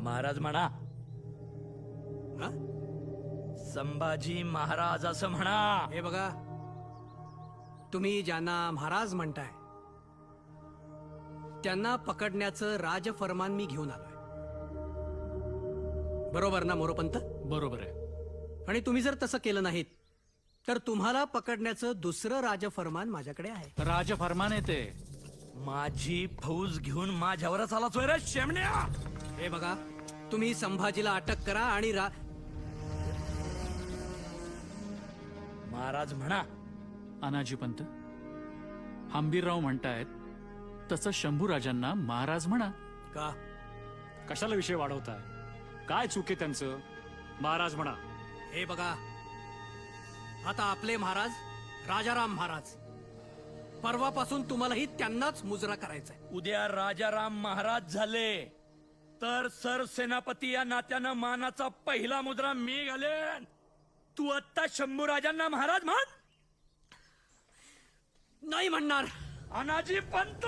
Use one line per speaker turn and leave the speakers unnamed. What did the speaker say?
महाराज म्हणा.
हा?
संभाजी महाराज असं म्हणा.
हे बघा, तुम्ही ज्यांना महाराज म्हणताय त्यांना पकडण्याचं राजफरमान मी घेऊन आलोय. बरोबर ना मोरोपंत?
बरोबर आहे.
आणि तुम्ही जर तसं केलं नाहीत तर तुम्हाला पकडण्याचं दुसरं राजफरमान माझ्याकडे आहे.
राजफरमान येते.
माझी फौज घेऊन माझ्यावरच आलाच रे शेमण्या.
हे बघा, तुम्ही संभाजीला अटक करा आणि
महाराज म्हणा.
अनाजी पंत, हंबीरराव म्हणतायत तसं शंभूराजांना महाराज म्हणा.
का?
कशाला विषय वाढवताय? काय चूक आहे त्यांचं? महाराज म्हणा.
हे बघा, आता आपले महाराज राजाराम महाराज, परवापासून तुम्हालाही त्यांनाच मुजरा करायचा आहे.
उद्या राजाराम महाराज झाले तर सरसेनापती या नात्यानं मानाचा पहिला मुद्रा मी घालेन. तू आत्ता शंभूराजांना महाराज म्हण.
नाही म्हणणार.
अनाजी पंत